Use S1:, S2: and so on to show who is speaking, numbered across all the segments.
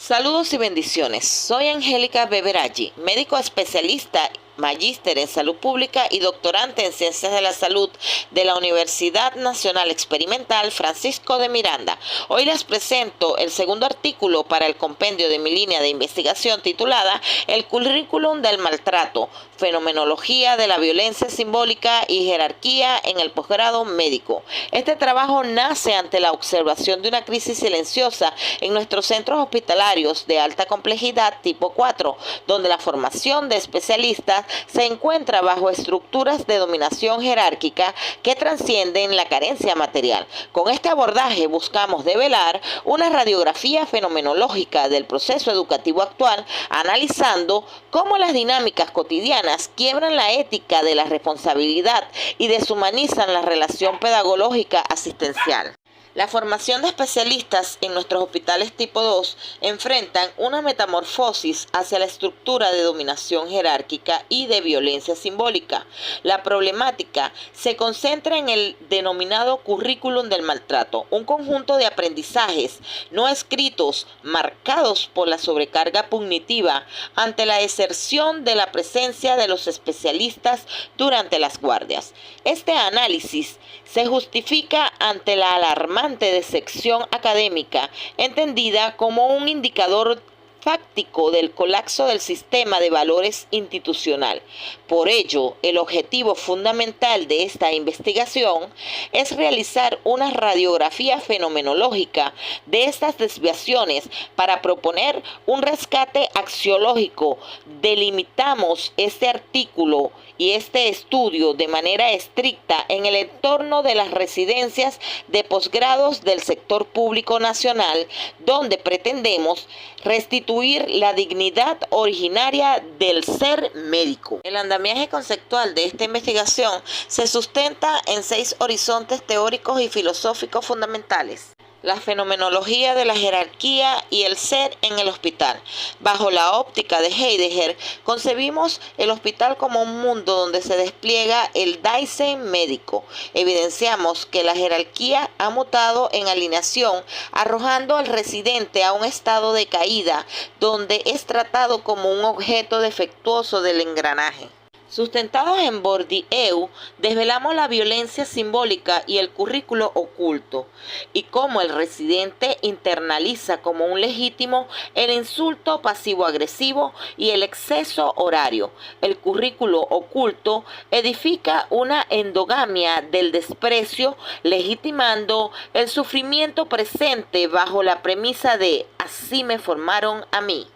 S1: Saludos y bendiciones. Soy Angélica Beberaggi, médico especialista, magíster en salud pública y doctorante en ciencias de la salud de la Universidad Nacional Experimental Francisco de Miranda. Hoy les presento el segundo artículo para el compendio de mi línea de investigación titulada El currículum del maltrato, fenomenología de la violencia simbólica y jerarquía en el posgrado médico. Este trabajo nace ante la observación de una crisis silenciosa en nuestros centros hospitalarios de alta complejidad tipo 4, donde la formación de especialistas se encuentra bajo estructuras de dominación jerárquica que trascienden la carencia material. Con este abordaje buscamos develar una radiografía fenomenológica del proceso educativo actual, analizando cómo las dinámicas cotidianas quiebran la ética de la responsabilidad y deshumanizan la relación pedagógica asistencial. La formación de especialistas en nuestros hospitales tipo 2 enfrentan una metamorfosis hacia la estructura de dominación jerárquica y de violencia simbólica. La problemática se concentra en el denominado currículum del maltrato, un conjunto de aprendizajes no escritos marcados por la sobrecarga punitiva ante la exerción de la presencia de los especialistas durante las guardias. Este análisis se justifica ante la alarmante deserción académica, entendida como un indicador fáctico del colapso del sistema de valores institucional. Por ello, el objetivo fundamental de esta investigación es realizar una radiografía fenomenológica de estas desviaciones para proponer un rescate axiológico. Delimitamos este artículo y este estudio de manera estricta en el entorno de las residencias de posgrados del sector público nacional, donde pretendemos restituir la dignidad originaria del ser médico. El andamiaje conceptual de esta investigación se sustenta en 6 horizontes teóricos y filosóficos fundamentales. La fenomenología de la jerarquía y el ser en el hospital. Bajo la óptica de Heidegger, concebimos el hospital como un mundo donde se despliega el Dasein médico. Evidenciamos que la jerarquía ha mutado en alineación, arrojando al residente a un estado de caída, donde es tratado como un objeto defectuoso del engranaje. Sustentados en Bourdieu, desvelamos la violencia simbólica y el currículo oculto, y cómo el residente internaliza como un legítimo el insulto pasivo-agresivo y el exceso horario. El currículo oculto edifica una endogamia del desprecio, legitimando el sufrimiento presente bajo la premisa de «así me formaron a mí».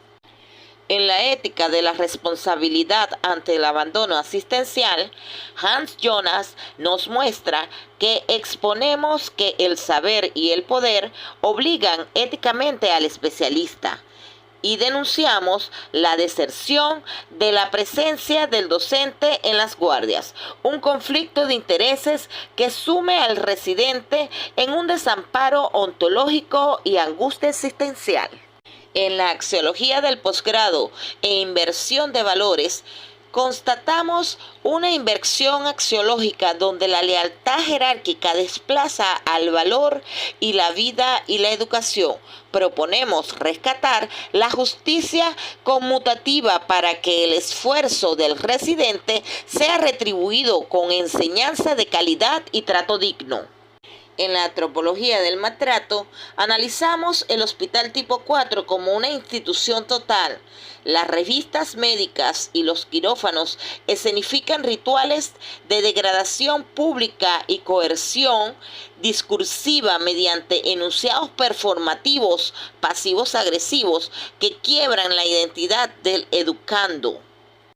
S1: En la ética de la responsabilidad ante el abandono asistencial, Hans Jonas nos muestra que exponemos que el saber y el poder obligan éticamente al especialista y denunciamos la deserción de la presencia del docente en las guardias, un conflicto de intereses que sume al residente en un desamparo ontológico y angustia existencial. En la axiología del posgrado e inversión de valores, constatamos una inversión axiológica donde la lealtad jerárquica desplaza al valor y la vida y la educación. Proponemos rescatar la justicia conmutativa para que el esfuerzo del residente sea retribuido con enseñanza de calidad y trato digno. En la antropología del maltrato, analizamos el hospital tipo 4 como una institución total. Las revistas médicas y los quirófanos escenifican rituales de degradación pública y coerción discursiva mediante enunciados performativos pasivos agresivos que quiebran la identidad del educando.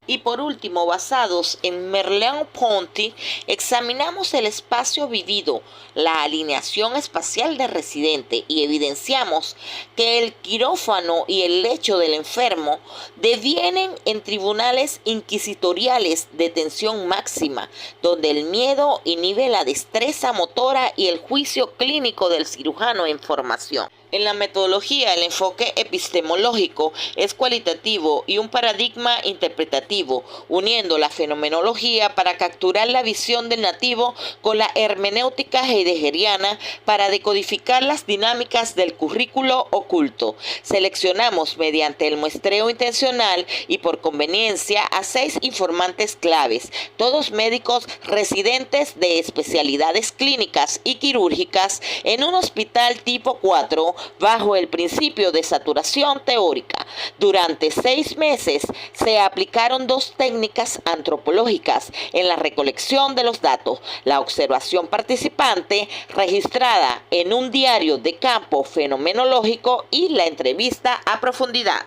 S1: Y por último, basados en Merleau-Ponty, examinamos el espacio vivido, la alineación espacial del residente y evidenciamos que el quirófano y el lecho del enfermo devienen en tribunales inquisitoriales de tensión máxima, donde el miedo inhibe la destreza motora y el juicio clínico del cirujano en formación. En la metodología, el enfoque epistemológico es cualitativo y un paradigma interpretativo, uniendo la fenomenología para capturar la visión del nativo con la hermenéutica heideggeriana para decodificar las dinámicas del currículo oculto. Seleccionamos mediante el muestreo intencional y por conveniencia a 6 informantes claves, todos médicos residentes de especialidades clínicas y quirúrgicas en un hospital tipo 4 bajo el principio de saturación teórica. Durante 6 meses se aplicaron 2 técnicas antropológicas en la recolección de los datos: la observación participante registrada en un diario de campo fenomenológico y la entrevista a profundidad.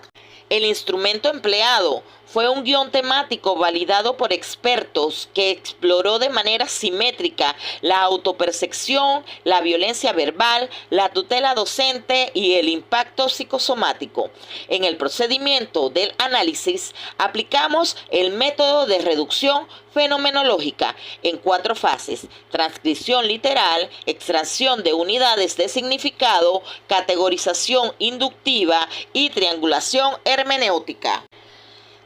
S1: El instrumento empleado fue un guión temático validado por expertos que exploró de manera simétrica la autopercepción, la violencia verbal, la tutela docente y el impacto psicosomático. En el procedimiento del análisis aplicamos el método de reducción fenomenológica en 4 fases: transcripción literal, extracción de unidades de significado, categorización inductiva y triangulación hermenéutica.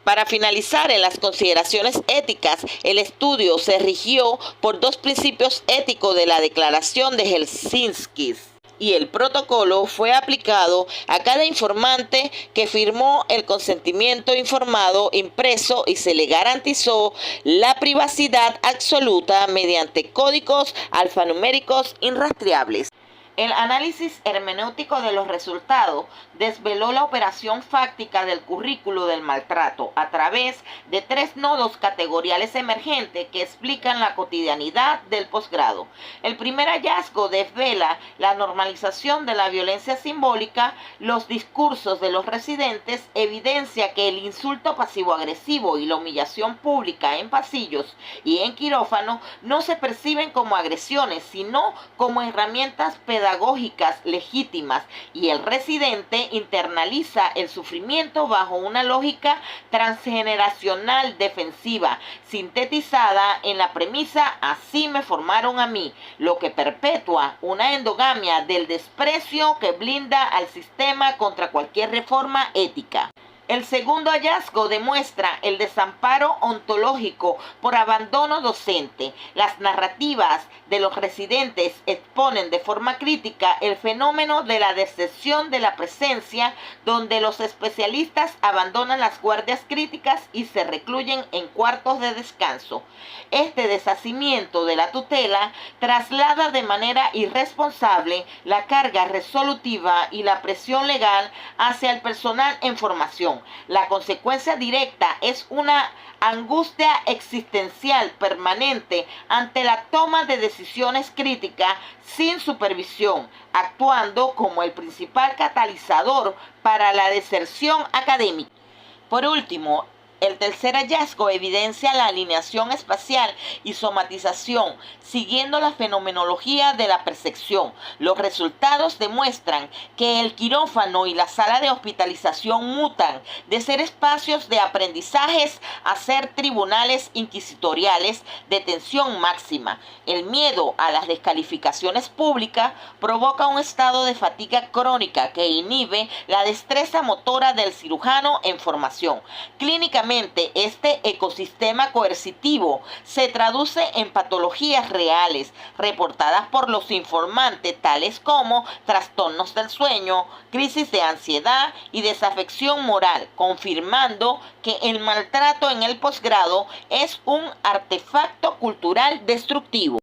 S1: Para finalizar, en las consideraciones éticas, el estudio se rigió por 2 principios éticos de la Declaración de Helsinki, y el protocolo fue aplicado a cada informante que firmó el consentimiento informado impreso y se le garantizó la privacidad absoluta mediante códigos alfanuméricos irrastreables. El análisis hermenéutico de los resultados desveló la operación fáctica del currículo del maltrato a través de 3 nodos categoriales emergentes que explican la cotidianidad del posgrado. El primer hallazgo desvela la normalización de la violencia simbólica. Los discursos de los residentes evidencia que el insulto pasivo-agresivo y la humillación pública en pasillos y en quirófano no se perciben como agresiones, sino como herramientas pedagógicas legítimas, y el residente internaliza el sufrimiento bajo una lógica transgeneracional defensiva, sintetizada en la premisa "así me formaron a mí", lo que perpetúa una endogamia del desprecio que blinda al sistema contra cualquier reforma ética. El segundo hallazgo demuestra el desamparo ontológico por abandono docente. Las narrativas de los residentes exponen de forma crítica el fenómeno de la deserción de la presencia, donde los especialistas abandonan las guardias críticas y se recluyen en cuartos de descanso. Este deshacimiento de la tutela traslada de manera irresponsable la carga resolutiva y la presión legal hacia el personal en formación. La consecuencia directa es una angustia existencial permanente ante la toma de decisiones críticas sin supervisión, actuando como el principal catalizador para la deserción académica. Por último, el tercer hallazgo evidencia la alineación espacial y somatización, siguiendo la fenomenología de la percepción. Los resultados demuestran que el quirófano y la sala de hospitalización mutan de ser espacios de aprendizajes a ser tribunales inquisitoriales de tensión máxima. El miedo a las descalificaciones públicas provoca un estado de fatiga crónica que inhibe la destreza motora del cirujano en formación. Clínicamente, este ecosistema coercitivo se traduce en patologías reales reportadas por los informantes, tales como trastornos del sueño, crisis de ansiedad y desafección moral, confirmando que el maltrato en el posgrado es un artefacto cultural destructivo.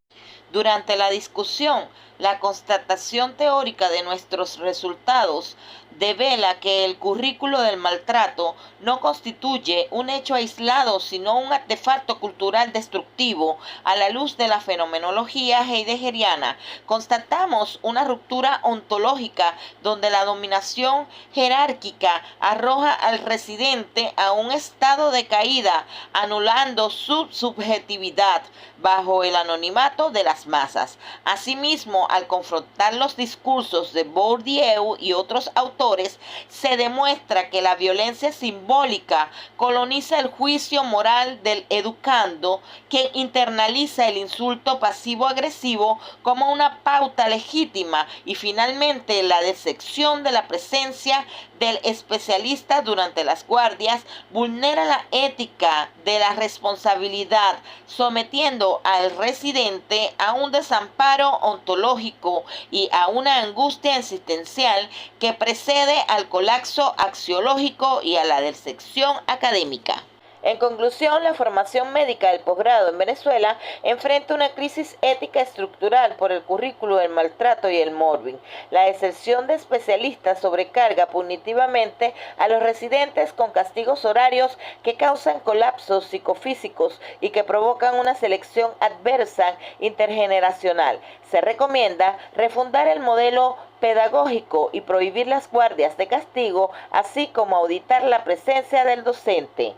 S1: Durante la discusión, la constatación teórica de nuestros resultados devela que el currículo del maltrato no constituye un hecho aislado, sino un artefacto cultural destructivo a la luz de la fenomenología heideggeriana. Constatamos una ruptura ontológica donde la dominación jerárquica arroja al residente a un estado de caída, anulando su subjetividad bajo el anonimato de las masas. Asimismo, al confrontar los discursos de Bourdieu y otros autores, autores, se demuestra que la violencia simbólica coloniza el juicio moral del educando, quien internaliza el insulto pasivo-agresivo como una pauta legítima, y finalmente la decepción de la presencia del especialista durante las guardias vulnera la ética de la responsabilidad, sometiendo al residente a un desamparo ontológico y a una angustia existencial que precede al colapso axiológico y a la decepción académica. En conclusión, la formación médica del posgrado en Venezuela enfrenta una crisis ética estructural por el currículo del maltrato y el mobbing. La excepción de especialistas sobrecarga punitivamente a los residentes con castigos horarios que causan colapsos psicofísicos y que provocan una selección adversa intergeneracional. Se recomienda refundar el modelo pedagógico y prohibir las guardias de castigo, así como auditar la presencia del docente.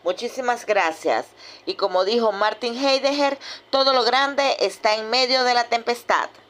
S1: Muchísimas gracias. Y como dijo Martin Heidegger, todo lo grande está en medio de la tempestad.